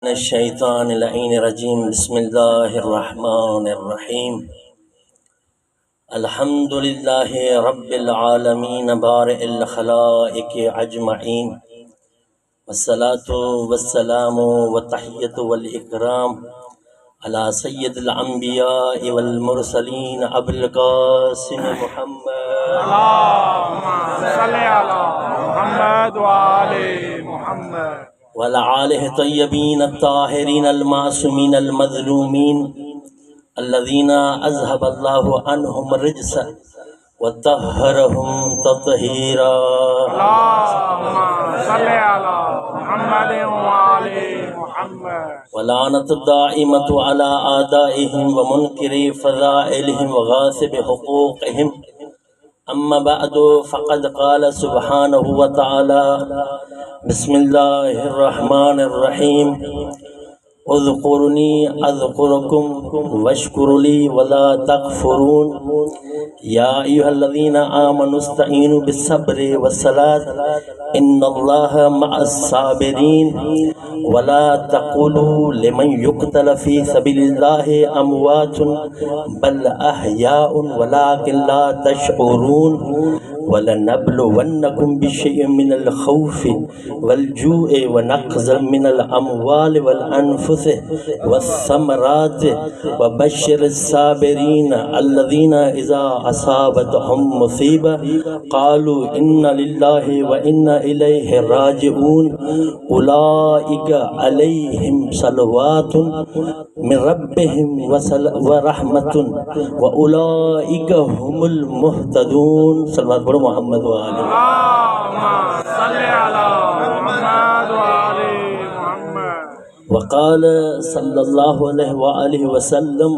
الشيطان بسم الله الرحمن الرحيم الحمد لله رب العالمين بارئ الخلائق أجمعين والصلاة والسلام والتحية والإكرام على سيد الأنبياء والمرسلين أبي القاسم محمد اللهم صل على محمد وآل محمد وعلى آله الطيبين الطاهرين المعصومين المظلومين الذين أذهب الله عنهم الرجس وطهرهم تطهيرا اللهم صل على محمد وآل محمد ولعنة الدائمة على أعدائهم ومنكر فضائلهم وغاصب حقوقهم أما بعد فقد قال سبحانه وتعالى بسم الله الرحمن الرحيم اذكرني أذكركم واشكروا لي ولا تكفرون يا أيها الذين آمنوا استعينوا بالصبر والصلاة إن الله مع الصابرين ولا تقولوا لمن يقتل في سبيل الله أموات بل أحياء ولكن لا تشعرون ولنبلونكم بشيء من الخوف والجوع ونقص من الأموال والأنفس والثمرات وبشر الصابرين الذين إذا أصابتهم مصيبة قالوا إن لله وإنا إليه راجعون أولئك عليهم صلوات من ربهم ورحمة وأولئك هم المهتدون صلوات بڑو محمد وآلہ اللهم صل على محمد وآل محمد وقال صلى الله عليه وآله وسلم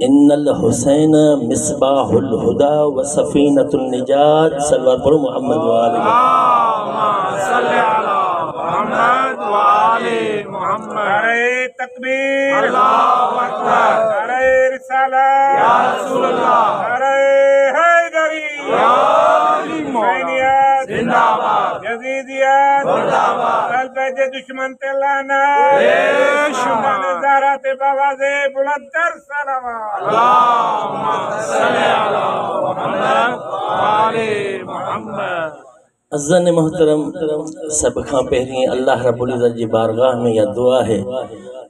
إن الحسين مصباح الهدى وسفينة النجاة صلوات بڑو محمد وآلہ اللهم صل على محمد وآل محمد نعرہ تکبیر اللہ اکبر نعرہ رسالت یا رسول اللہ نعرہ حیدری یا حسینیت زندہ باد یزیدیت زندہ باد قلب دشمن تلانا شمال زارات بواز بلندر سلامات اللهم صل على محمد وآل محمد عزن محترم سب کھاں پہریں اللہ رب العزت جی بارگاہ میں یہ دعا ہے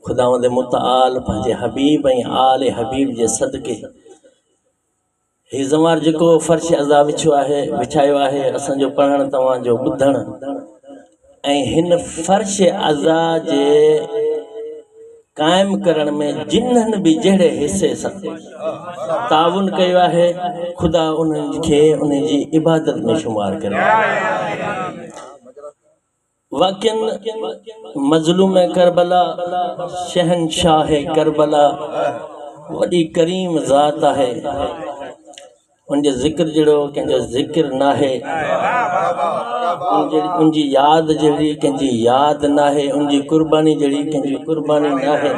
خداوند متعال پنجے حبیب ऐं آل حبیب जे صدقے ہی زمار جکو فرش عزا وچھاयो आहे असांजो पढ़ण तव्हांजो ॿुधण ऐं हिन फर्श अज़ा जे कायम करण में जिन्हनि भी जहिड़े हिस्से सां ताउन कयो आहे खुदा उन्हनि खे उन्हनि जी इबादत में शुमार करे वाक़िअन मज़लूम करबला शहनशाह करबला वॾी करीम ज़ात आहे उनजे ज़िक्र जहिड़ो कंहिंजो ज़िक्र नाहे उनजी याद जहिड़ी कंहिंजी याद नाहे उनजी कुर्बानी जहिड़ी कंहिंजी कुर्बानी नाहे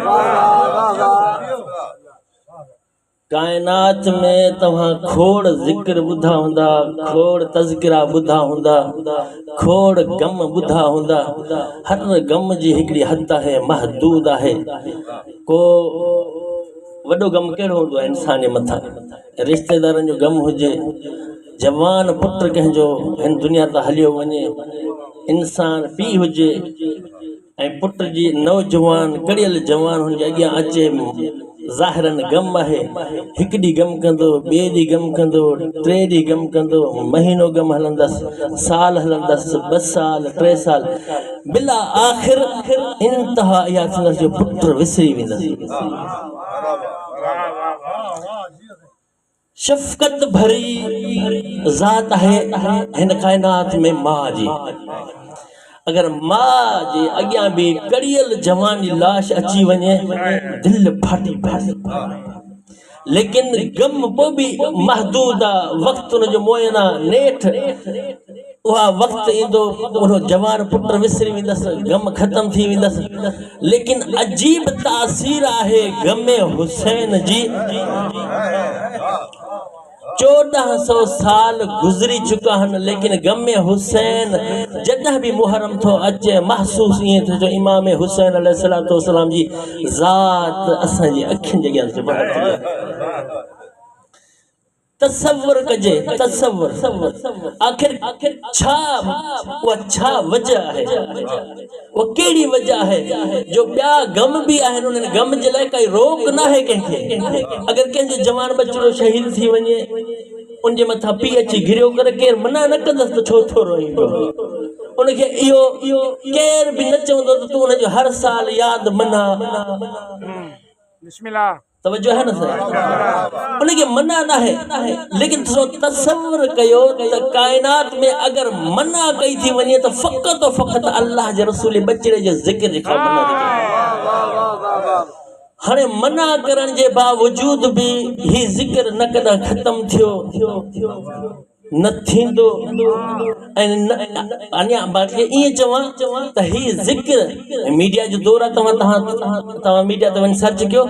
कायनात में तव्हां खोड़ ज़िक्र ॿुधा हूंदा खोड़ तज़किरा ॿुधा हूंदा खोड़ गम ॿुधा हूंदा हर गम जी हिकिड़ी हद आहे महदूद आहे को वॾो गम कहिड़ो हूंदो आहे इंसान जे मथां रिश्तेदारनि जो गम हुजे जवान पुट कंहिंजो हिन दुनिया तां हलियो वञे इंसान पीउ हुजे ऐं पुट जी नौजवान कड़ियल जवान हुनजे अॻियां अचे ज़ाहिरन गम आहे हिकु ॾींहुं गम कंदो ॿिए ॾींहुं गम कंदो टे ॾींहुं गम कंदो महीनो गम हलंदसि साल हलंदसि 2 साल 3 साल बिला आख़िर इंतहा इहा थींदसि जो पुट विसरी वेंदसि शफ़क़त भरी ज़ात है हिन कायनात में माँ जी अगर माँ जे अॻियां भी कड़ियल जवानी लाश अची वञे दिल फाटी पए लेकिन गम पोइ भी महदूद आहे वक़्तु हुनजो मुयना नेठ उहा वक़्तु ईंदो उहो जवान पुट विसरी वेंदसि गम ख़तम थी वेंदसि लेकिन अजीब तासीर आहे गमे हुसैन जी 1400 साल गुज़री चुका हन, लेकिन गम हुसैन जॾहिं बि मुहर्रम थो अचे महसूस ईअं थियो जो इमाम हुसैन अलैहिस्सलातु वस्सलाम जी ज़ात असांजी अखियुनि जे अॻियां ज़िबा थी आहे। तसव्वुर कजे, तसव्वुर आखिर छा वजह है, वो केड़ी वजह है जो ॿिया गम भी आहिनि, उन्हनि गम जे लाइ काई रोक न आहे कंहिंखे। अगर कंहिंजो जवान बचिड़ो शहीद थी वञे, उन जे मथां पी अची घिरियो करे केरु मना न कंदसि त छो थो रोईंदो, उनखे इहो केर बि न चवंदो त तूं उनजो हर साल यादि मना। बिस्मिल्लाह, तवज्जो है ना सर, उनके मना ना है, लेकिन तसव्वुर कयो त कायनात में अगर मना कई थी वने तो फकत अल्लाह जे रसूल बचड़े जे जिक्र खां मना थी। हाणे मना करण जे बावजूद भी ही जिक्र न कदा खत्म थियो न थींदो। अञा बाक़ी ईअं चवां त ही जिक्र मीडिया जो दौर आहे, तव्हां मीडिया ते वञी सर्च कयो,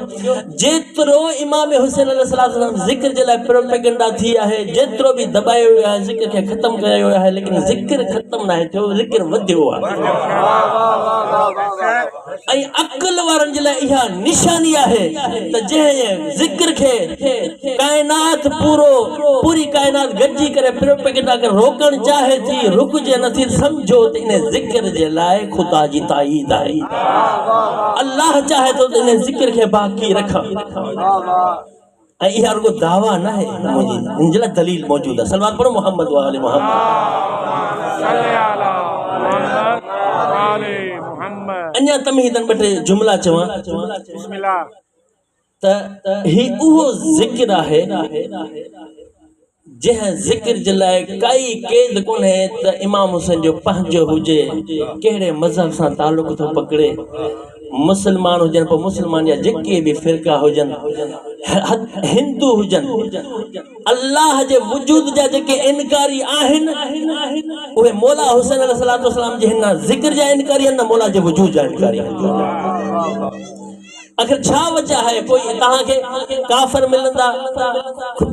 जेतिरो इमाम हुसैन अलैहिस्सलाम जिक्र जे लाइ प्रोपेगेंडा थी आहे, जेतिरो बि दबायो वियो आहे, जिक्र खे ख़त्म कयो वियो आहे, लेकिन जिक्र ख़त्म न आहे थियो, जिक्र वधियो आहे। ऐं अक़ल वारनि जे लाइ इहा निशानी आहे त जंहिं जिक्र खे कायनात पूरी कायनात गॾिजी करे प्रोपेगेंडा के रोकण चाहे थी, रुकजे नथी, समझो त इन जिक्र जे लाइ खुदा जी ताईद आहे। अल्लाह चाहे तो इन जिक्र के बाकी रखा। ऐं इहा रुगो दावा न है, इन जे लाइ दलील मौजूद है। सलमान पढ़ो मोहम्मद व आले मोहम्मद। अञा तमहीदन बटे जुमला चवां। बिस्मिल्लाह, त ही उहो जिक्र आहे जंहिं जिक्र जे लाइ काई कैद कोन्हे त इमाम हुसैन जो पंहिंजो हुजे, कहिड़े मज़हब सां ताल्लुक़ थो पकड़े, मुसलमान हुजनि पोइ मुसलमान या जेके बि फ़िरका हुजनि, हिंदू हुजनि, अल्लाह जे वजूद जा जेके इनकारी आहिनि उहे मौला हुसैन अलैहिस्सलातु वस्सलाम जे हिन जिक्र जा इनकारी आहिनि, न मौला जे वजूद जा इनकारी आहिनि। आखिर छा वजह है? कोई तव्हांखे काफ़िर मिलंदा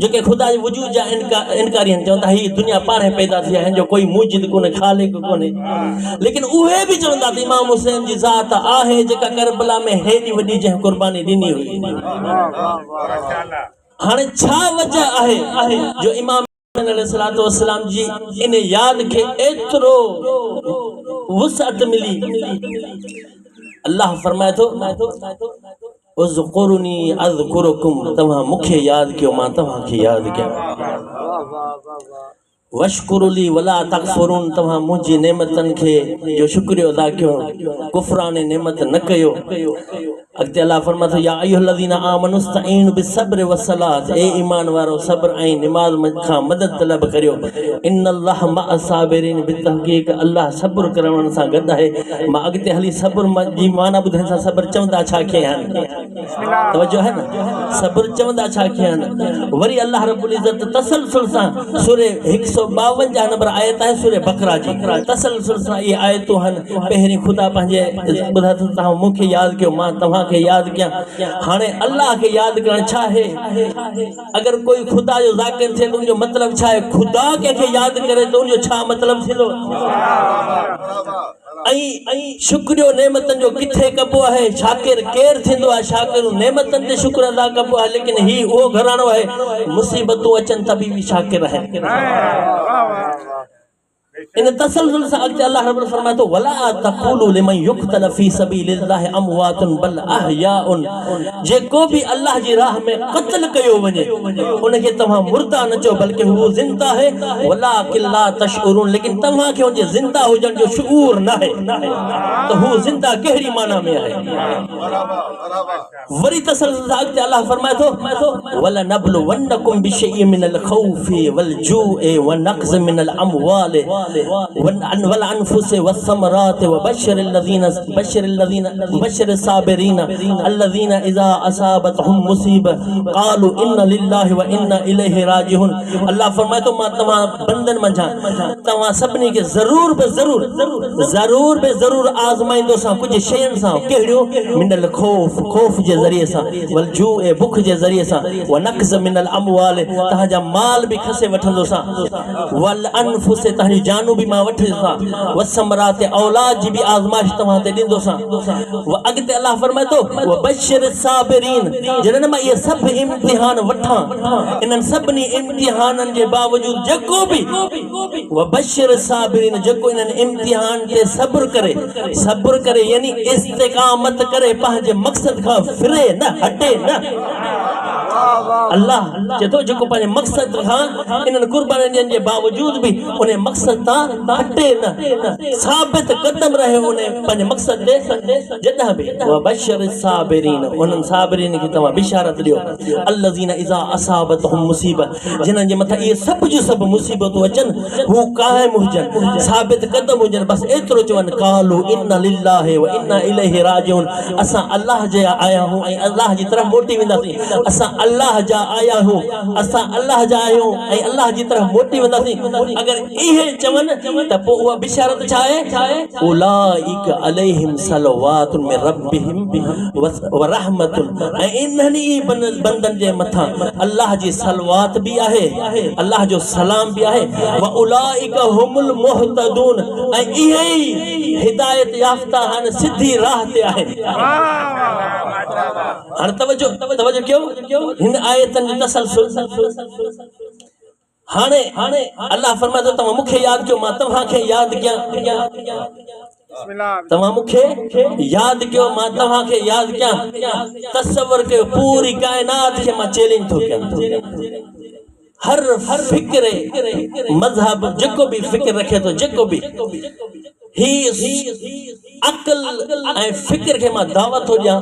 जेके खुदा जे वजूद जा इनकारी आहिनि, चवंदा ही दुनिया पाणे पैदा थी आहे, जो कोई मूजिद कोन्हे, ख़ालिक कोन्हे, लेकिन उहे बि चवंदा त इमाम हुसैन जी ज़ात आहे जेका करबला में हेॾी वॾी जंहिं कुर्बानी ॾिनी हुई। हाणे छा वजह आहे जो इमाम हुसैन अलैहिस्सलातु वस्सलाम जी इन याद खे एतिरो वुसअत मिली? अल्लाह फरमाए थो, उज़कुरुनी अज़कुरुकुम, तव्हां मूंखे यादि कयो, मां तव्हांखे यादि कयां। वशकुरुली वला तकफुरून, तव्हां मुंहिंजी नेमतनि खे जो शुक्रियो अदा कयो, कुफरान नेमत न कयो। अॻिते अल्लाह फरमाए थो, या अय्युहल्लज़ीना आमनु इस्तईनु बिस्सब्रि वस्सलात, ए ईमान वारो सब्र ऐं निमाज़ खां मदद तलब करियो। इन्नल्लाह मअ साबिरीन, बितहक़ीक़ अल्लाह सब्र करण सां गॾु आहे। मां अॻिते हली सब्र जी माना ॿुधाइण सां सब्र चवंदा छा खे आहिनि, तवज्जो है न, सब्र चवंदा छा खे आहिनि। वरी अल्लाह रब्बुल इज़्ज़त तसलसल सां सूरे 152 नंबर आयत है सूरे बकरा जी, तसलसल सां ये आयतूं आहिनि। पहिरीं खुदा पंहिंजे ॿुधाए थो, तव्हां मूंखे यादि कयो, मां तव्हांखे यादि कयां। हाणे अल्लाह खे यादि करणु छा आहे? अगर कोई खुदा जो ज़ाकिर थिए त उनजो मतिलबु छा आहे? खुदा कंहिंखे यादि करे त उनजो छा मतिलबु थींदो? ऐं शुक्रियो नेमतनि जो किथे कबो आहे? शाकिर केरु थींदो आहे? शाकिर नेमतनि ते शुक्र अदा कबो आहे। लेकिन ही उहो घराणो आहे, मुसीबतूं अचनि त बि शाकिर आहिनि। इन तसलसल से अॻिते अल्लाह रब्बुल फरमाए थो, वला तक़ूलू लिमन युक़तल फी सबीलिल्लाहि अमवातुन बल अहयाउन, जेको भी अल्लाह जी राह में क़त्ल कयो वञे उनखे तव्हां मुर्दा न चओ, बल्कि हू ज़िंदा है। वलाकिन ला तशउरून, लेकिन तव्हां खे उनजे ज़िंदा हुजण जो शुऊर न आहे त हू ज़िंदा कहिड़ी माना में आहे। वरी तसलसल से अॻिते अल्लाह फरमाए थो, वला नबलुवन्नकुम बिशैइन मिनल खौफि वल जूइ व नक़्ज़ मिनल अमवाल वल अनफुस वस्समरात वबश्शिरिल साबिरीन अल्लज़ीना इज़ा असाबतहुम मुसीबत क़ालू इन्ना लिल्लाहि व इन्ना इलैहि राजिऊन। अल्लाह फरमाए तो मां तव्हां बंदन मंझां तव्हां सभिनी खे ज़रूर बे ज़रूर आज़माईंदो सां कुछ शयुनि सां। कहिड़ियूं? मिनल खौफ जे ज़रिए सां, वल जू बुख जे ज़रिए सां, व नक़्ज़ मिनल अमवाल तव्हांजा माल बि खसे वठंदो सां, वल अनफुस तव्हांजी जानू बि मां वठंदो सां, व समरात औलाद जी बि आज़माइश तव्हां ते ॾींदो सां। व अॻिते अल्लाह फरमाए थो व बशिर साबिरीन, जॾहिं मां इहे सभु इम्तिहान वठां, इन्हनि सभिनी इम्तिहाननि जे बावजूद जेको बि व बशिर साबिरीन जेको इन्हनि इम्तिहान ते सब्र करे यानी इस्तिक़ामत करे पंहिंजे मक़सद खां फिरे न हटे न। अल्लाह चए थो जेको पंहिंजे मक़सद खां इन्हनि कुर्बानियुनि जे बावजूद बि उन मक़सद तां हटे न, साबित क़दम रहे उन पंहिंजे मक़सद ते। जॾहिं बि व बशिर साबिरीन, उन्हनि साबिरीन खे तव्हां बिशारत ॾियो, अल्लज़ीना इज़ा असाबतहुम मुसीबत, जिन्हनि जे मथां इहे सभु जूं सभु मुसीबतूं अचनि हू क़ाइम हुजनि, साबित क़दम हुजनि, बसि एतिरो चवनि क़ालू इन्ना लिल्लाहि व इन्ना इलैहि राजिऊन, असां अल्लाह जे आया आहियूं ऐं अल्लाह जी तरफ़ मोटी वेंदासीं। असां अल्लाह जा आया आहियूं, असां अल्लाह जा आहियूं ऐं अल्लाह जी तरफ़ मोटी वेंदासीं। अगर इहे चवनि त पोइ उहा बिशारत छा आहे? उलाइक अलैहिम सलवातुन मिन रब्बिहिम व रहमतुन, ऐं इन्हनि बंदनि जे मथां अल्लाह जी सलवात बि आहे, अल्लाह जो सलाम बि आहे, व उलाइक हुमुल मुहतदून, ऐं इहे ई हिदायत याफ़्ता आहिनि, सिधी राह ते आहे। हाणे तवज्जो कयो हिन आयतन जो तसलसल। हाणे अल्लाह फरमाए थो तव्हां मूंखे यादि कयो, मां तव्हांखे यादि कयां, तव्हां मूंखे यादि कयो, मां तव्हांखे यादि कयां। तसव्वुर कयो पूरी काइनात खे मां चैलेंज थो कयां। हर फिक्र मज़हब जेको बि फिक्र रखे थो, जेको बि ही अक़ल ऐं फिक्र खे मां दावत थो ॾियां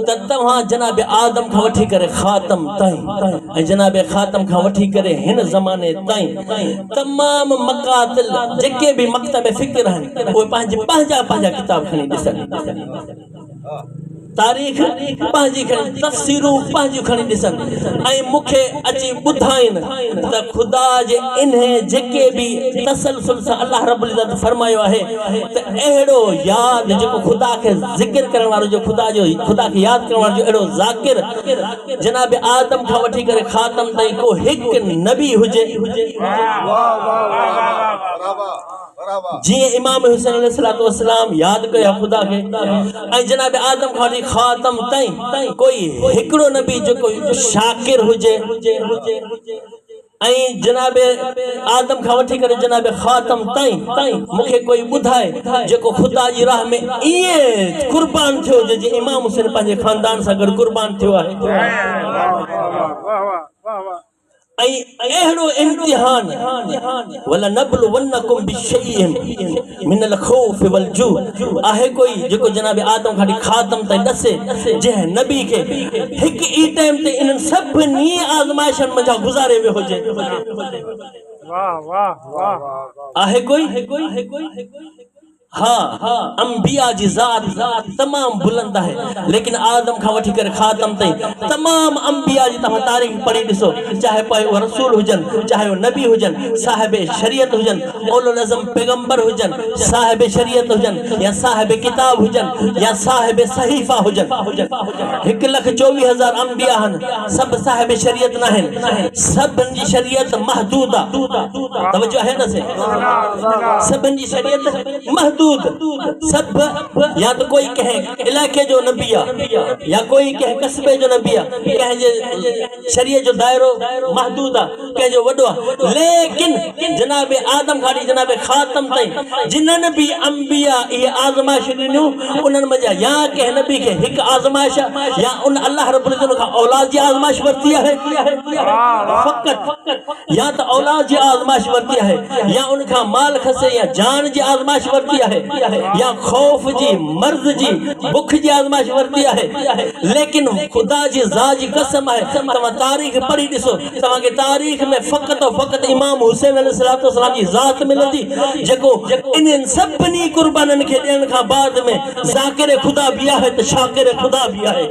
त तव्हां जनाब आदम खां वठी करे ख़ातम ताईं ऐं जनाब ख़ातम खां वठी करे हिन ज़माने ताईं तमामु मक़ातिल जेके बि मकतब फिक्र आहिनि उहे पंहिंजा किताब खणी ॾिसनि, तारीख़ पंहिंजी खणी, तफ़सीरूं पंहिंजियूं खणी ॾिसनि ऐं मूंखे अची ॿुधाइनि त ख़ुदा जे इन्हे जेके बि तसलसल सां अल्लाह रब्बुल इज़्ज़त फरमायो आहे त अहिड़ो यादि जेको ख़ुदा खे ज़िक्र करण वारो, जो ख़ुदा खे यादि करण वारो, जो अहिड़ो ज़ाकिर जनाब आदम खां वठी करे ख़ातम ताईं को हिकु नबी हुजे। जीअं इमाम हुसैन अलैहिस्सलातु वस्सलाम यादि कयो ख़ुदा खे, ऐं जनाब आदम खां वठी ख़ातम ताईं कोई हिकिड़ो नबी जेको शाकिर हुजे, ऐं जनाब आदम खां वठी करे जनाब ख़ातम ताईं मूंखे कोई ॿुधाए जेको ख़ुदा जी राह में ईअं क़ुर्बान थियो जे इमाम हुसैन पंहिंजे ख़ानदान सां गॾु क़ुर्बान थियो आहे। ऐं अहिड़ो इम्तिहान वला नबलुवन्नकुम बिशैइन मिनल खौफ वल जू आहे कोई जेको जनाब आदम खां ख़ातम ताईं ॾसे, जंहिं नबी खे हिकु ई टाइम ते इन्हनि सभिनी आज़माइशनि मंझां गुज़ारे वियो हुजे। आहे कोई? हाँ, अंबिया जी ज़ात तमाम बुलंद है, लेकिन आदम खां वठी करे ख़ातम ताईं तमाम अंबिया जी तव्हां तारीख़ पढ़ी ॾिसो, चाहे पोइ उहे रसूल हुजनि, चाहे उहे नबी हुजनि, साहिब शरीयत हुजनि, औलुल अज़म पैगंबर हुजनि, साहिब शरीयत हुजनि या साहिब किताब हुजनि या साहिब सहीफ़ा हुजनि। 1,24,000 अंबिया आहिनि, सभु साहिब शरीयत न आहिनि, सभिनि जी शरीयत महदूद आहे। तवज्जो आहे न से? सभिनि जी शरीयत महदूद, सब या तो कोई कहे इलाके जो नबी या कोई कहे कस्बे जो नबी, कहे शरीयत जो दायरो महदूद आहे, कहे जो वॾो आहे, लेकिन जनाब आदम खां जनाब ख़ातम ताईं जिन्हनि भी अंबिया ये आज़माइश ॾिनियूं उन्हनि में या कंहिं नबी खे हिकु आज़माइश या उन अल्लाह रब्बुल इज़्ज़त खां औलाद जी आज़माइश वरिती आहे फ़क़त, या तो औलाद जी आज़माइश वरिती आहे या उनखां माल खसे या जान जी आज़माइश वरिती आहे या खौफ जी मर्द जी बुख जी आज़माइश वरती है, लेकिन खुदा जी ज़ात जी कसम है तव्हां तारीख़ पढ़ी ॾिसो, तव्हांखे तारीख़ में फ़क़त और फ़क़त इमाम हुसैन अलैहिस्सलाम जी ज़ात मिलंदी जेको इन्हनि सभिनी कुर्बाननि खे ॾियण खां बाद में ज़ाकिर खुदा भी आहे त शाकिर खुदा भी आहे।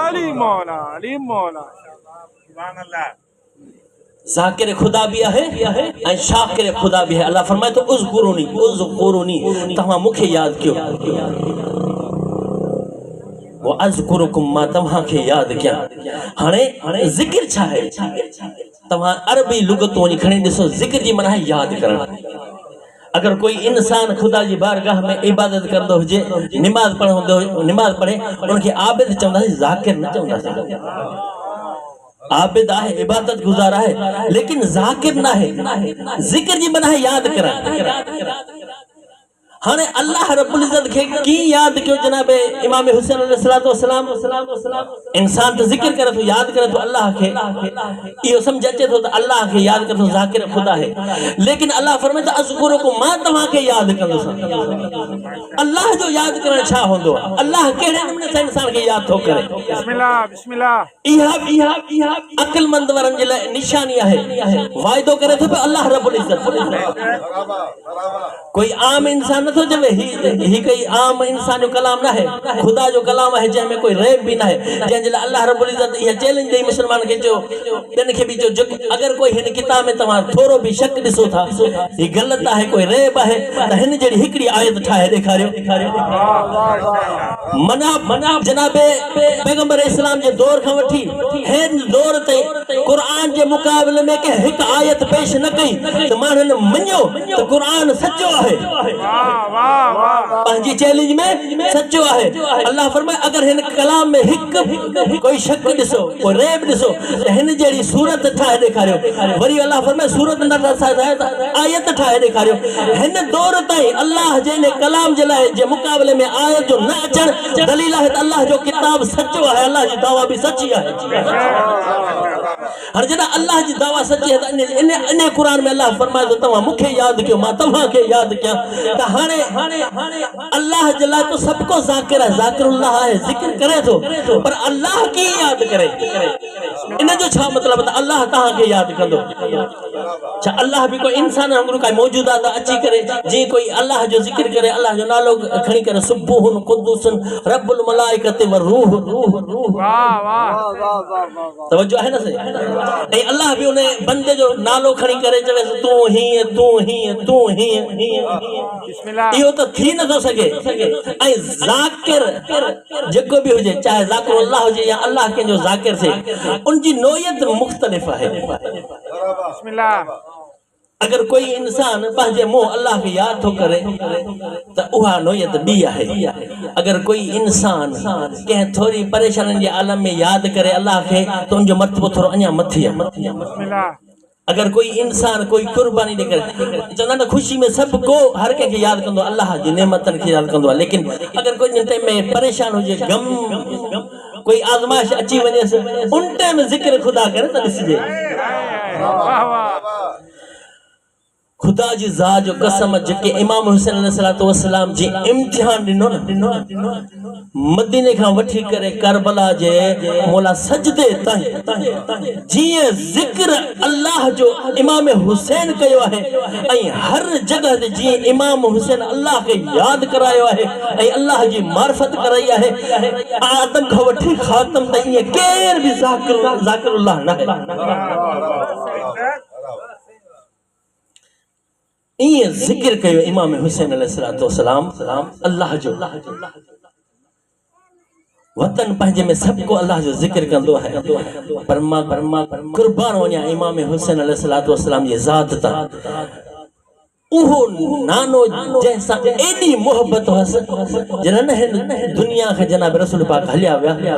अली मौला अली मौला सुभान अल्लाह। ज़ाकिर खुदा भी है ऐं शाकिर खुदा भी है। अल्लाह फरमाए तो उज़कुरूनी तव्हां मूंखे याद कयो, वो अज़कुरुकुम मां तव्हांखे याद कयां। हाणे ज़िक्र छा है? तव्हां अरबी लुगत वञी खणी ॾिसो, ज़िक्र जी माना है याद करण। अगर कोई इंसान खुदा जी बारगाह में इबादत करदो हुजे, निमाज पढ़े, उनखे आबिद चवंदासीं, ज़ाकिर न चवंदासीं। आबिद आहे, इबादत गुज़ार है, लेकिन ज़ाकिर ना है। ज़िक्र जी माना है याद करण। हाने अल्लाह रब्बुल इज़्ज़त के की याद क्यों जनाब इमाम हुसैन अलैहिस्सलाम इंसान तो जिक्र करे तो याद करे तो अल्लाह के यो समझ अचे तो अल्लाह के याद करे तो ज़ाकिर खुदा है। लेकिन अल्लाह फरमाए तो अज़कुरुकुम मां तव्हां के याद कंदो। अल्लाह जो याद करण छा होंदो? अल्लाह केड़े नमूने से इंसान के याद थो करे? बिस्मिल्लाह बिस्मिल्लाह। इहा अक्लमंद वारन जे लाइ निशानी है। वायदो करे तो अल्लाह रब्बुल इज़्ज़त। कोई आम इंसान तो जब ही कोई आम इंसान जो कलाम ना है, खुदा जो कलाम है जैमें कोई रैब भी ना है। जैसे अल्लाह रब्बुल इज़्ज़त यह चैलेंज दे मुसलमान के जो तन के भी जो अगर कोई हिन किताब में तव्हां थोरो भी शक ॾिसो था ये गलत है, कोई रैब है, त हिन जड़ी हिकड़ी आयत ठाहे ॾेखारियो। मना जनाबे पैगंबर इस्लाम जे दौर खां वठी हिन दौर ते कुरान जे मुकाबले में के हिक आयत पेश न कई त माण्हुनि मञियो त कुरान सच्चो है। पंहिंजी चैलेंज में सच्चो है। अल्लाह फरमाए अगर हिन कलाम में हिक कोई शक ॾिसो, कोई रैब ॾिसो त हिन जड़ी सूरत ठाहे ॾेखारियो। वरी अल्लाह फरमाए सूरत न ठाहे आयत ठाहे ॾेखारियो। हिन दौर ताईं अल्लाह जे ने कलाम जे लाइ जे मुकाबले में आयत जो न अचण दलील है त अल्लाह जो किताब सच्चो है, अल्लाह जी दावा भी सच्ची है। हर जॾहिं अल्लाह जी दावा सच्ची है त इन कुरान में अल्लाह फरमाए तो तव्हां मूंखे याद कयो, मां तव्हांखे याद कयां। त हाणे अल्लाह जे लाइ तो सबको ज़ाकिर है, ज़ाकिरुल्लाह है, जिक्र करे तो, पर अल्लाह की याद करे इन जो छा मतलब है? अल्लाह तव्हांखे याद कंदो। छा अल्लाह भी कोई इंसान वांगुरु काई मौजूद आहे त अची करे जी कोई अल्लाह जो जिक्र करे, अल्लाह जो नालो खणी करे सुबुहुन कुद्दूसन रब्बुल मलाइकति व रूह। वाह वाह तवज्जो है ना सही? ऐं अल्लाह भी उन बंदे जो नालो खणी करे चवे तू ही बिस्मिल्लाह। इहो त थी न थो सके। ऐं ज़ाकिर जेको भी हुजे, चाहे ज़ाकिरुल्लाह हुजे या अल्लाह के जो ज़ाकिर थे, उनकी नोयत मुख्तलिफ है। बिस्मिल्लाह। अगर कोई इंसान पंहिंजे मुंह अल्लाह के याद थो करे त उहा नोयत बी है। अगर कोई इंसान कंहिं थोड़ी परेशानी के आलम में याद करे अल्लाह के तो उनजो मर्तबो थोड़ो अञा मथे है। बिस्मिल्लाह। अगर कोई इंसान कोई कुर्बानी दे करे चवंदा न खुशी में सब को हर कंहिंखे याद कंदो, अल्लाह जी नेमतन के याद कंदो। लेकिन अगर कोई इन टाइम में परेशान हुजे, गम कोई आजमाइश अची वने, उन टाइम जिक्र खुदा करे त ॾिसजे। वाह वाह। खुदा जी ज़ात जो कसम जेके इमाम हुसैन अलैहिस्सलाम जी इम्तिहान ॾिनो न, मदीने खां वठी करे करबला जे मौला सजदे ताईं जीअं ज़िक्र अल्लाह जो इमाम हुसैन कयो आहे, ऐं हर जगह ते जीअं इमाम हुसैन अल्लाह के याद करायो आहे ऐं अल्लाह जी मार्फत कराई आहे, आदम खां वठी ख़ातम ताईं ईअं केर भी ज़ाकिरुल्लाह न आहे। ये जिक्र कयो इमाम हुसैन अलैहिस्सलाम अल्लाह जो वतन पंहिंजे में सबको अल्लाह जो जिक्र कंदो है। परमा कुर्बान वञा इमाम हुसैन अलैहिस्सलाम जी ज़ात ता। उहो नानो जैसा एडी मोहब्बत हस जन दुनिया के जनाब रसूल पाक हलिया विया,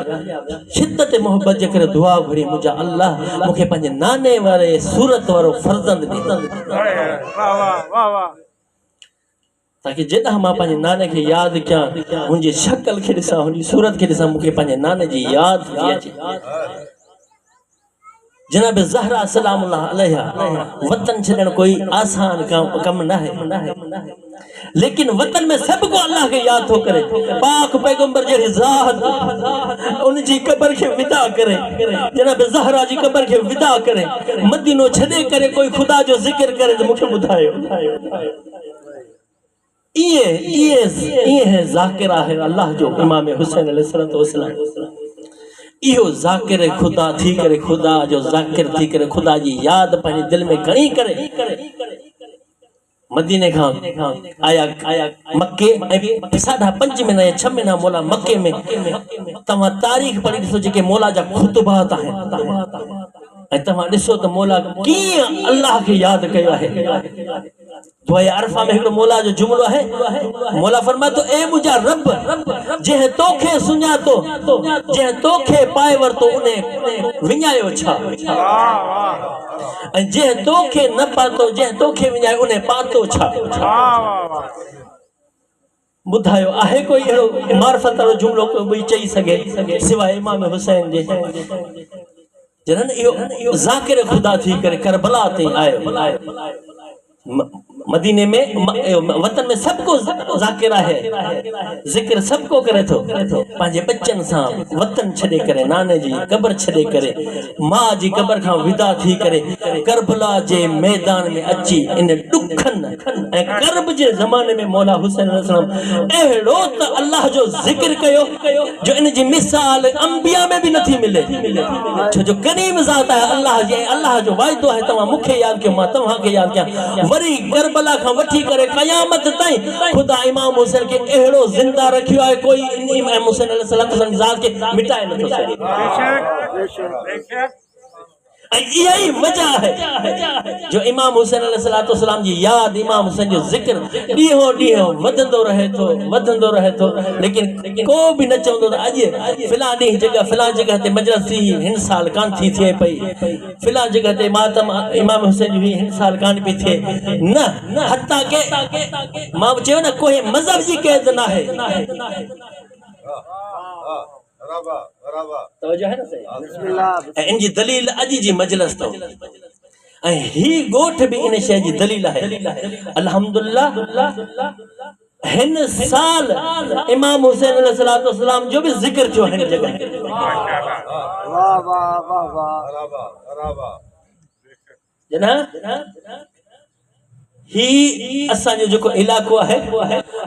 शिद्दत मोहब्बत जे करे दुआ घुरी मुंहिंजा अल्लाह मूंखे पंहिंजे नाने वारे सूरत वारो फर्ज़ंद ॾे। वाह वाह वाह वाह। ताकि जेॾां मां पंहिंजे नाने खे यादि कयां, हुनजी शक्ल खे ॾिसां, हुनजी सूरत खे ॾिसां, मूंखे पंहिंजे नाने जी यादि थी अचे। जनाब ज़हरा सलामुल्लाह अलैहा वतन छॾण कोई आसान कम न है, लेकिन वतन में सबको अल्लाह के याद थो करे। पाक पैगंबर जहिड़ी ज़ात उन जी कब्र खे विदा करे, जनाब ज़हरा जी कब्र खे विदा करे, मदीनो छॾे करे कोई खुदा जो ज़िक्र करे त मूंखे ॿुधायो। ये है ज़ाकिरा है अल्लाह जो इमाम हुसैन अलैहिस्सलातु वस्सलाम। इहो ज़ाकिर खुदा थी करे, खुदा जो ज़ाकिर थी करे, खुदा जी याद पंहिंजे दिल में खणी करे मदीने खां आया मक्के ऐं 5.5 महीना या 6 महीना मौला मक्के में। तव्हां तारीख़ पढ़ी ॾिसो जेके मौला जा खुतबात आहिनि ऐं तव्हां ॾिसो त मौला कीअं अल्लाह खे यादि कयो आहे। दुआए अरफा में हिकिड़ो मौला जो जुमिलो आहे, मौला फरमाए थो ए मुंहिंजा रब जंहिं तोखे सुञातो, जंहिं तोखे पाए वरितो उन विञायो छा, ऐं जंहिं तोखे न पातो, जंहिं तोखे विञायो उन पातो छा। ॿुधायो आहे कोई अहिड़ो मार्फत वारो जुमिलो कोई चई सघे सिवाय इमाम हुसैन जे। जन इहो ज़ाकिर खुदा थी करे करबला ते आयो। मदीने में वतन में सबको ज़ाकिरा है, ज़िक्र सबको करे थो पंहिंजे बच्चन सां वतन छॾे करे, नाने जी कब्र छॾे करे, मां जी कब्र खां विदा थी करे करबला जे मैदान में अची इन ॾुखनि ऐं करब जे ज़माने में मौला हुसैन अलैहिस्सलाम अहिड़ो त अल्लाह जो ज़िक्र कयो जो इन जी मिसाल अंबिया में भी नथी मिले। छो जो करीम ज़ात आहे अल्लाह जी, अल्लाह जो वाइदो आहे तव्हां मूंखे यादि कयो मां तव्हांखे यादि कयां। वरी करबला खां वठी करे क़यामत ताईं खुदा इमाम हुसैन खे अहिड़ो ज़िंदा रखियो आहे, कोई इमाम हुसैन अलैहिस्सलाम जी ज़ात खे मिटाए नथो सघे। ऐं इहा ई वजह है जो इमाम हुसैन अलैहिस्सलाम जी याद, इमाम हुसैन जो ज़िक्र ॾींहों ॾींहों वधंदो रहे थो, लेकिन को बि न चवंदो त अॼु फिलां ॾींहुं जगह फिलां जगह ते मजलिस थी, हिन साल कान थी थिए पई, फिलां जगह ते मातम इमाम हुसैन जी हुई, हिन साल कान पई थिए। न हत्ता के मां चयो न कोई मज़हब जी क़ैद न आहे। तवज्जो है ना सही। बिस्मिल्लाह। इनजी दलील अॼु जी मजलिस तो ऐं ही गोठ भी इन शय जी दलील है। अल्हम्दुलिल्लाह हिन साल इमाम हुसैन अलैहिस्सलातु वस्सलाम जो भी जिक्र थियो हिन जगह। वाह वाह वाह वाह जना ही असांजो जेको इलाको है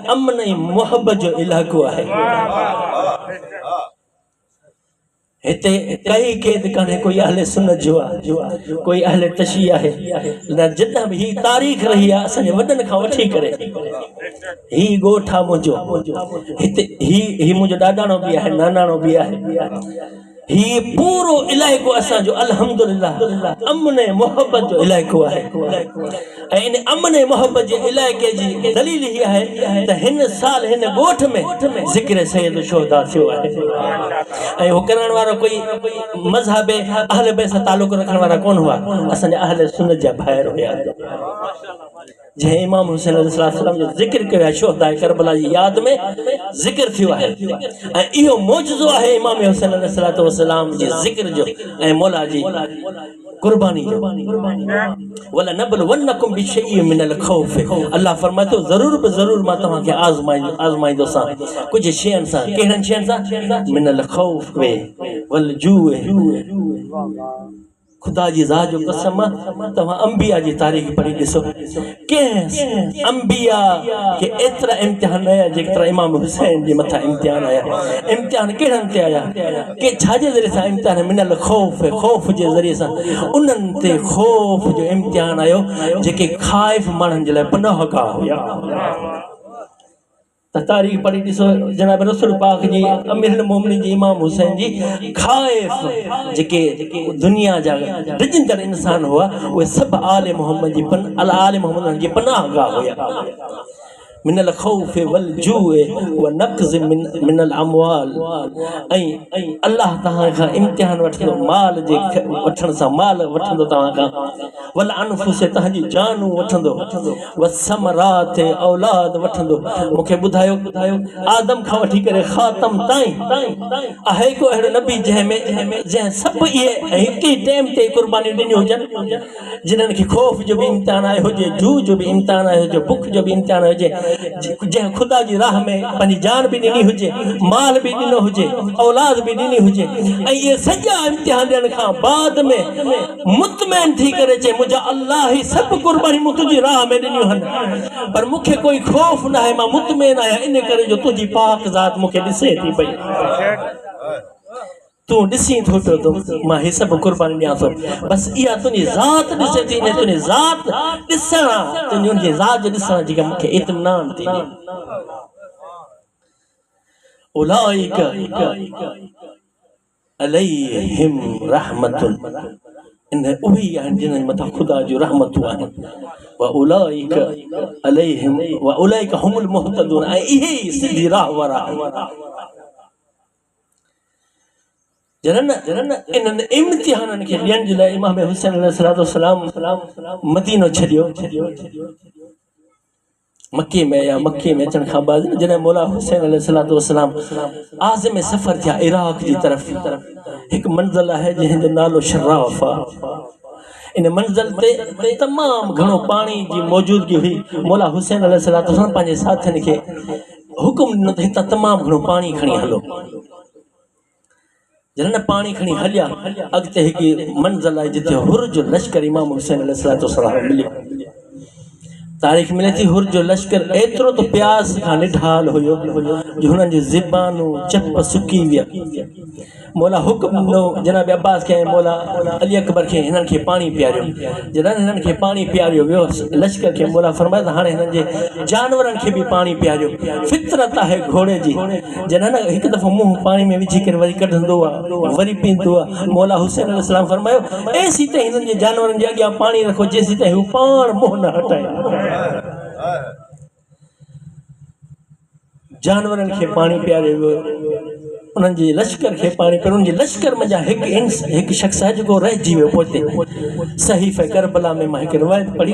अमन ऐं मोहब्बत जो इलाको है। हिते कई क़ैद कान्हे, कोई अहले सुन्नत जो आहे, कोई अहले तशय्युह आहे, न जितां भी ही तारीख़ रही आहे असांजे वॾनि खां वठी करे। ही ॻोठ आहे मुंहिंजो, हिते ही मुंहिंजो ॾाॾाणो बि आहे, नानाणो बि आहे। ही पूरो इलाइको असांजो अल्हम्दुलिल्लाह अमन ऐं मोहब्बत जो इलाइको आहे। ऐं इन अमन ऐं मोहब्बत जे इलाइके जी दलील ही आहे त हिन साल हिन ॻोठ में ज़िक्र सैयद शुहदा थियो आहे। ऐं हो करण वारो कोई मज़हब अहले बैत सां तालुक़ रखण वारा कोन हुआ, असांजा अहले सुन्नत जा भाइर हुया। जंहिं इमाम हुसैन अलैहिस्सलाम जो ज़िक्र कयो आहे, शुहदा करबला जी याद में ज़िक्र थियो आहे। ऐं इहो मौजज़ो आहे इमाम हुसैन अलैहिस्सलाम जी ज़िक्र जो ऐं मौला जी कुर्बानी जो। वला नबलवन्नकुम बिशैइन मिनल खौफ, अल्लाह फरमाए थो ज़रूर मां तव्हांखे आज़माईंदोसां कुझु शयुनि सां। कहिड़नि शयुनि सां? मिनल खौफ वल जूअ। खुदा जी ज़ात जो कसम, तव्हां अंबिया जी तारीख़ पढ़ी ॾिसो, कंहिं अंबिया के एतिरा इम्तिहान आया जेतिरा इमाम हुसैन जे मथां इम्तिहान आया। इम्तिहान कहिड़नि ते आया? के छाजे ज़रिए सां इम्तिहान? मिनल खौफ जे ज़रिए सां उन्हनि ते खौफ जो इम्तिहान आयो जेके ख़ाइफ़ माण्हुनि जे लाइ पनाहगाह हुया। त तारीख़ पढ़ी ॾिसो, जनाब रसूल पाक जी अमीरुल मोमिनीन जी इमाम हुसैन जी ख़ाइफ़ जेके दुनिया जा डिजंदड़ इंसान हुआ, उहे सभु आले मोहम्मद जी पनाहगाह हुया। मिनल खौफ वल जूए व नक़्ज़ मिनल अमवाल। ऐं अल्लाह तव्हां खां इम्तिहान वठंदो माल जे वठण सां, माल वठंदो तव्हां खां, वल अनफुस तव्हांजी जानूं वठंदो, व समरात औलाद वठंदो। मूंखे ॿुधायो आदम खां वठी करे ख़ातम ताईं आहे को अहिड़ो नबी जंहिं सभु इहे हिक ई टाइम ते क़ुर्बानी ॾिनियूं हुजनि, जिन्हनि खे ख़ौफ़ जो बि इम्तिहान आयो हुजे, जूह जो बि इम्तिहान आयो हुजे, बुख जो बि इम्तिहान हुजे, जंहिं ख़ुदा जी राह में पंहिंजी जान बि ॾिनी हुजे, माल बि ॾिनो हुजे, औलाद बि ॾिनी हुजे, ऐं इहे सॼा इम्तिहान ॾियण खां बाद में मुतमैन थी करे चए मुंहिंजा अल्लाह ही सभु क़ुर्बानी मूं तुंहिंजी राह में ॾिनियूं आहिनि, पर मूंखे कोई ख़ौफ़ न आहे, मां मुतमैन आहियां इन करे जो तुंहिंजी पाक ज़ात मूंखे ॾिसे थी पई। तूं ॾिसी थो पियो त मां ही सभु क़ुर्बानी ॾियां थो, बसि इहा तुंहिंजी ज़ात ॾिसे थी, इन तुंहिंजी ज़ात ॾिसण, तुंहिंजी उनजी ज़ात जो ॾिसण जेका मूंखे इत्मीनान थी ॾे। उलाइका अलैहिम रहमतुन, इन उहे आहिनि जिन्हनि मथां ख़ुदा जूं रहमतूं आहिनि। व उलाइका अलैहिम व उलाइका हुमुल मुहतदून, ऐं इहे ई सिधी राह वारा। जनन इन्हनि इम्तिहाननि खे ॾियण जे लाइ इमाम हुसैन अलैहिस्सलाम मदीनो छॾियो। मक्के में या मक्के में अचण खां बाद जॾहिं मौला हुसैन अलैहिस्सलाम आज़म सफ़र थिया इराक़ जी तरफ़, हिकु मंज़िल आहे जंहिंजो नालो शर्राफ़ आहे। इन मंज़िल ते तमामु घणो पाणी जी मौजूदगी हुई। मौला हुसैन अलैहिस्सलाम पंहिंजे साथियुनि खे हुकुम ॾिनो त हितां तमामु घणो पाणी खणी हलो। जॾहिं पाणी खणी हलिया, अॻिते हिकु मंज़िल आहे जिते हुर जो लश्कर इमाम हुसैन अलैहिस्सलाम मिलियो। तारीख़ मिले थी हुर जो लश्कर एतिरो तो प्यास खां निढाल हुयो जो हुननि जी ज़िबानूं चप सुकी विया। मौला हुकुम ॾिनो जनाब अब्बास खे, मौला अली अकबर खे हिननि खे पाणी पीआरियो। जॾहिं हिननि खे पाणी पीआरियो वियो लश्कर खे, मौला फरमाए त हाणे हिननि जे जानवरनि खे बि पाणी पीआरियो। फितरत आहे घोड़े जी, जॾहिं न हिकु दफ़ो मुंहुं पाणी में विझी करे वरी कढंदो आहे वरी पींदो आहे। मौला हुसैन अलैहिस्सलाम फरमायो एसी ताईं हिननि जे जानवरनि जे अॻियां पाणी रखो जेसीं ताईं हू पाण मुंहुं न हटाए। जानवरनि खे पाणी पीआरियो वियो, उन्हनि जे लश्कर खे पाणी पीआरियो। उन्हनि जे लश्कर मंझा हिकु शख़्स आहे जेको रहिजी वियो पोइते। सहीफ़ करबला में मां हिकु रिवायत पढ़ी,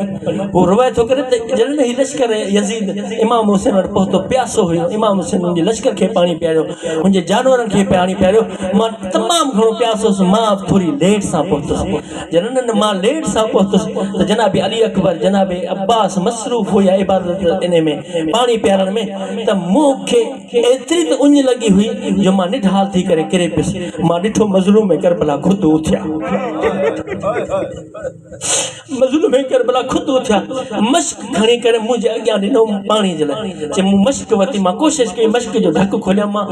हू रिवायत थो करे त जॾहिं ही लश्कर यज़ीद इमाम हुसैन वटि पहुतो, प्यासो हुयो, इमाम हुसैन हुनजे लश्कर खे पाणी पीआरियो, हुनजे जानवरनि खे पाणी पीआरियो। मां तमामु घणो प्यासो हुउसि, मां थोरी लेट सां पहुतुसि। जॾहिं मां लेट सां पहुतुसि त जनाब अली अकबर जनाब अब्बास मसरूफ़ हुया इबादत इन में पाणी पीआरण में, त मूंखे एतिरी त उञ लॻी हुई जो मां निढाल थी करे किरे पियुसि। मां ॾिठो मज़लूम करबला खुद उथिया, मज़लूम करबला खुद उथिया, मश्क खणी करे मुंहिंजे अॻियां ॾिनो पाणी जे लाइ। चए मूं मश्क वरिती, मां कोशिशि कई मश्क जो ढक खोलियां, मां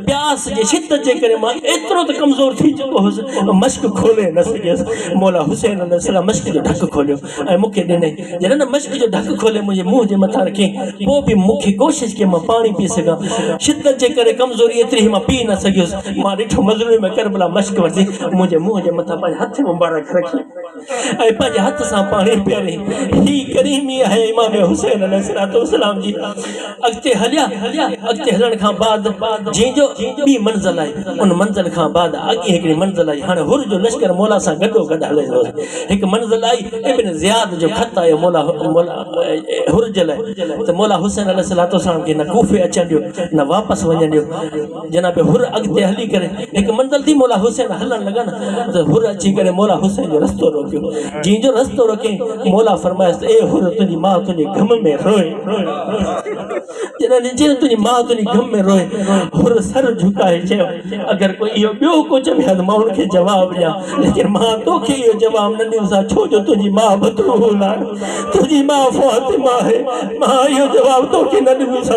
प्यास जे शिद्दत जे करे मां एतिरो त कमज़ोर थी चुको हुउसि, मश्क खोले न सघियसि। मौला हुसैन अलैहिस्सलाम मश्क जो ढक खोलियो ऐं मूंखे ॾिनई। जॾहिं न मश्क जो ढक खोले मुंहिंजे मुंहं जे मथां रखी, पोइ बि मूंखे कोशिशि कई मां पाणी पी सघां, शिद्दत जे करे कमज़ोरी एतिरी मां पी न सघियुसि। मां ॾिठो मज़लूम करबला मश्क वरिती, मुंहिंजे मुंहं जे मथां पंहिंजे हथ मुबारक रखी ऐं पंहिंजे हथ सां पाणी पीआरी। ही करीमी आहे इमाम हुसैन अलैहिस्सलाम जी। अॻिते हलिया, अॻिते हलण खां बाद जंहिंजो ॿी मंज़िल आहे, उन मंज़िल खां बाद अॻे हिकिड़ी मंज़िल आई। हाणे हुर जो लश्कर मौला सां गॾो गॾु हले थो। हिकु मंज़िल आई, इब्न ज़ियाद जो ख़त आयो मौला हुर जे लाइ, त मौला हुसैन अलैहिस्सलाम खे न कूफे अचण ॾियो न वापसि वञण ॾियो। जनाब हुर अॻिते हली करे हिकु मंज़िल थी, मौला हुसैन हलण लॻा न त हुर अची करे मौला हुसैन जो रस्तो रोकियो। जंहिंजो रस्तो रोके मौला फरमायसि ए हुर तुंहिंजी माउ तुंहिंजे गम में रोए। जॾहिं तुंहिंजी माउ तुंहिंजी गम में रोए, हुर सर झुकाए चयो अगरि कोई इहो ॿियो कुझु बि आहे त मां हुनखे जवाबु ॾियां, लेकिन मां तोखे इहो जवाबु न ॾींदुसि, छो जो तुंहिंजी माउ बतूल आहे, तुंहिंजी माउ फातिमा आहे, मां इहो जवाबु तोखे न ॾींदुसि।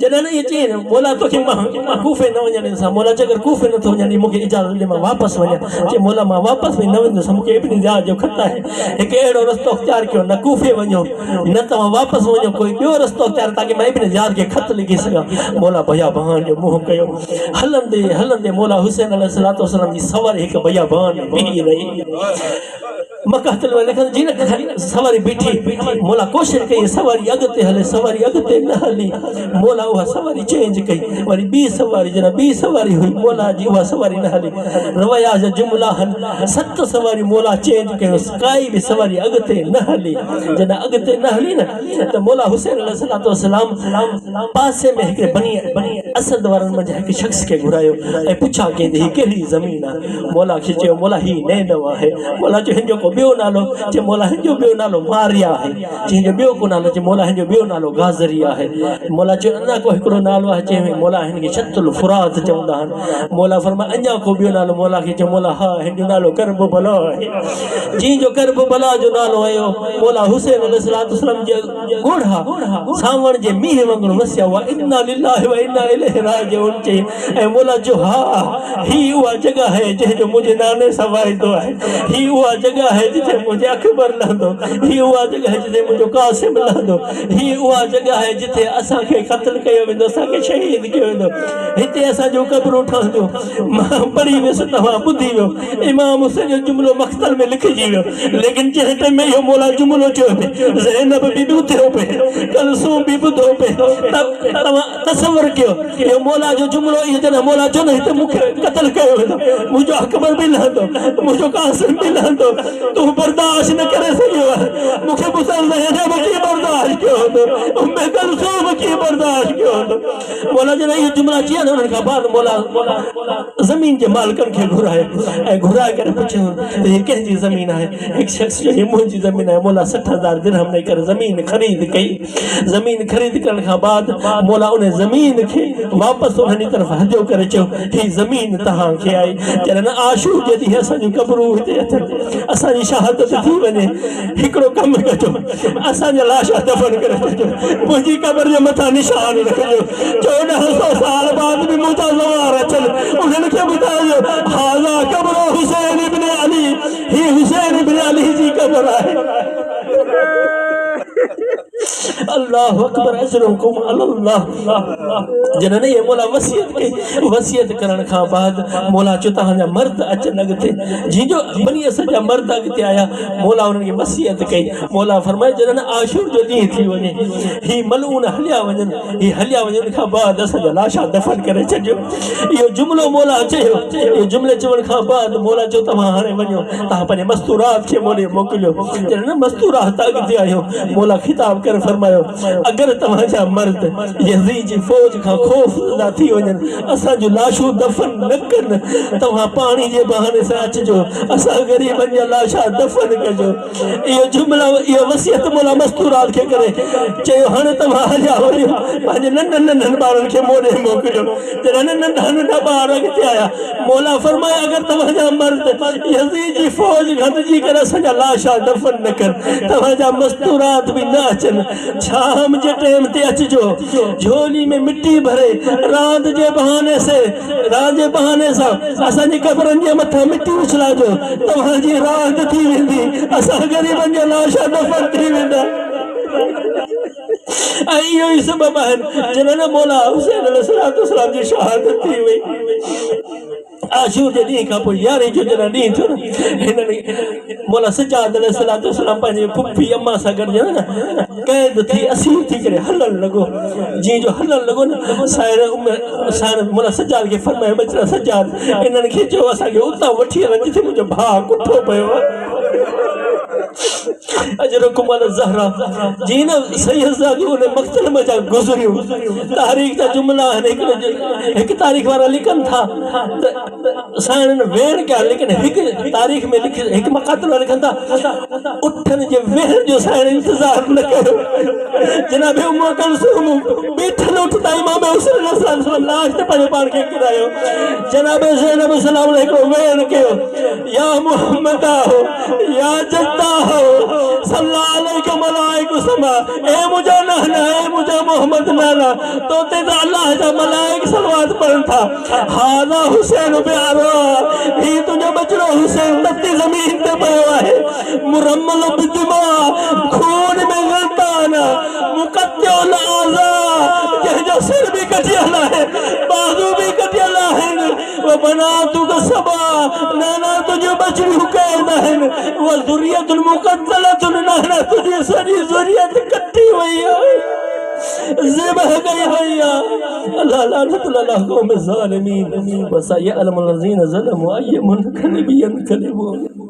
जॾहिं न इहे चई मौला तोखे मां कूफे न वञण ॾींदुसि। मौला चए अगरि कूफे नथो वञण ॾे मूंखे इजाज़त ॾे मां वापसि वञा। चए मौला मां वापसि बि न वेंदुसि, मूंखे इब्न ज़ियाद जो ख़त आहे, हिकु अहिड़ो रस्तो अख़्तियार कयो न कूफे वञो न तव्हां वापसि वञो, कोई ॿियो रस्तो अख़्तियार ताकी मां इब्न ज़ियाद खे ख़त लिखी सघां। मौला बयाबान जो मुंहुं कयो। हलंदे हलंदे मौला हुसैन अलैहिस्सलाम जी सवारी हिकु बयाबान में बीही रही। मकातल में लिखन जी न सवारी बीठी मोला कोशिश कई सवारी अगते हले सवारी अगते न हली मोला वह सवारी चेंज कई वरी बी सवारी जना बी सवारी हुई मोला जी वह सवारी न हली रवया जा जुमला हन 7 सवारी मोला चेंज कयो काई भी सवारी अगते न हली जना अगते न हली न तो मोला हुसैन अलैहि सलाम पासे में एक बनी असद वारन में एक शख्स के घुरायो ए पुछा के ही केड़ी जमीन है मोला खिचयो मोला ही ने नवा है मोला जो हिंजो को बियो नालो जे मोला हिंजो बियो नालो मारिया है जे बियो को नालो जे मोला हिंजो बियो नालो गाजरिया है मोला जो अन्ना को एकड़ो नालो है जे मोला हिन के शतुल फुरात चवंदा हन मोला फरमा अन्या को बियो नालो मोला के जे मोला हा हिंजो नालो करब भला है जी जो करब भला जो नालो आयो मोला हुसैन अलैहि सलाम जे गोढ़ा सावण जे मीह वांगुरु वसिया वा इन्ना लिल्लाहि व इन्ना इलैहि राजिऊन चे ए मोला जो हा ही हुआ जगह है जे जो मुझे नाने सवाई दो है ही हुआ जगह है जिथे मुझे अकबर लंदो ही हुआ जगह है जिथे मुझे कासिम लंदो ही हुआ जगह है जिथे असा के कत्ल कयो वेंदो असा के शहीद कयो वेंदो हिते असा जो कब्र उठांदो पढ़ी में तवा बुधी वियो इमाम हुसैन जो जुमलो मख्तल में लिखी वियो लेकिन जे टाइम में यो मोला जुमलो चयो पे ज़ैनब भी बुधो पे कलसूम भी बुधो पे तब तवा तसव्वुर कयो यो मोला जो जुमलो ये जना मोला जो नहीं तो मुखे कत्ल कयो वेंदो मुझो अकबर भी लंदो मुझो कासिम भी लंदो तू बर्दाश्त न करे सकियो मुखे बुसल ज़ैनब की बर्दाश्त क्यों हो मैं कलसूम की बर्दाश्त क्यों हो मोला जना ये जुमला चिया न उनका बाद मोला जमीन के मालिकन के घुराए करे पूछो ये कंहिंजी ज़मीन है एक शख्स जो ये मुंहिंजी ज़मीन है मोला 60,000 दिरहम नहीं कर ज़मीन खरीद कई ज़मीन खरीद करण खां बाद मोला उन ज़मीन के वापस उन्हनि तरफ हजो करे चयो ही ज़मीन तहां के आई जन आशूर जे दी असा जो कब्रू हिते अथन असा जी शहादत थी वने हिकड़ो कम कजो असा जा लाशा दफन करे छो मुंहिंजी कब्र जे मथा निशान रखजो 1400 साल बाद भी मुझा ज़वार अचन उन्हनि खे ॿुधाइजो हाज़ा कब्र हुसैन इब्न अली ही हुसैन इब्न अली जी कब्र है अल्लाह अकबर अजरुकुम अल्लाह जनने ये मोला वसियत करण खां बाद मोला चो तहां जा मर्द अचन अगते जी जो बनी असा मर्द अगते आया मोला उन्हनि खे वसियत कई मोला फरमाए जनन आशूर जो ॾींहुं थी वञे ही मलून हलिया वञनि खां बाद असा जा लाशा दफन करे छॾियो इहो जुमलो मोला चयो इहो जुमले चवण खां बाद मोला चयो तव्हां हाणे वञो तव्हां पंहिंजे मस्तूरात खे मोॾे मोकिलियो जनन मस्तूरात अगते आयो मोला खिताब कर फरमायो अगर तव्हांजा मर्द यज़ीद जी फौज खां खौफ़ थी वञनि असां जो लाशूं दफन न कनि तव्हां पाणी जे बहाने सां अचिजो असां ग़रीबनि जा लाशा दफन कजो इहो जुमला इहो वसियत मोला मस्तूरात खे करे चयो हाणे तव्हां हलिया वञो पंहिंजे नंढनि ॿारनि खे मोॾे मोकिलियो जॾहिं नंढा ॿार अॻिते आया मोला फरमाया अगर तव्हांजा मर्द यज़ीद जी फौज गंदजी करे असांजा लाशा दफन न कनि तव्हांजा मस्तूरात भी न अचन शाम जे टाइम ते अचजो झोली में मिट्टी भरे रात जे बहाने से असांजी कब्रनि जे मथां मिट्टी उछलाजो तव्हांजी रात थी वेंदी असां ग़रीबनि जा लाशा दफन थी वेंदा इहो ई सबब आहिनि जिन मौला हुसैन अलैहिस्सलाम जी शहादत थी वई आशूर जे ॾींहं खां पोइ 11 जो जॾहिं ॾींहुं थियो न हिननि मौला सज्जाद अलैहिस्सलाम पंहिंजे पुफी अम्मा सां गॾु न क़ैद थी असीर थी करे हलणु लॻो जीअं जो हलणु लॻो न साहिर मौला सज्जाद खे फरमायो बचड़ा सज्जाद इन्हनि खे चयो असांखे उतां वठी हलनि जिथे मुंहिंजो भाउ कुठो पियो आहे अजरुकुम अल ज़हरा जी न सैयद उन मक़तल में जा गुज़रियो तारीख़ जा जुमला एक तारीख़ वारा लिखन था साइण वेण क्या लेकिन एक तारीख़ में लिख एक मक़तल वारा लिखन था उठन जे वेण जो साइण इंतजार न करो जनाब उम्म कुलसूम बैठल उठता इमाम हुसैन सल्लल्लाहु लाश ते पंहिंजे पाण खे किरायो जनाब ज़ैनब सलाम हिकिड़ो वेण कयो या मोहम्मद हो या जद्दा हो सल्लल्लाहु अलैहि मलाइका समा ए मुझे नाना ए मुझे मोहम्मद नाना तो ते अल्लाह जा मलाइक सलवात पढ़न था हाजा हुसैन प्यारो ही तुझे बचड़ो हुसैन तत्ती जमीन पे पयो है मुरम्मल बिदमा खून में गलताना मुकद्दल आजा के जो सिर भी कटियाला है बाजू भी कटियाला है वो बना तू सबा नाना तुझे बचड़ियूं कहंदा आहिनि उहा ज़ुरियतुल मुक़द्दलतुन नाना तुझी सॼी ज़ुरियत कटी वई आहे ज़िबह गई हुई आहे अल्लाह लानत अला क़ौम ज़ालिमीन वसयअलमुल लज़ीन ज़लमू अय्युम मुनक़लिबिन यन्क़लिबून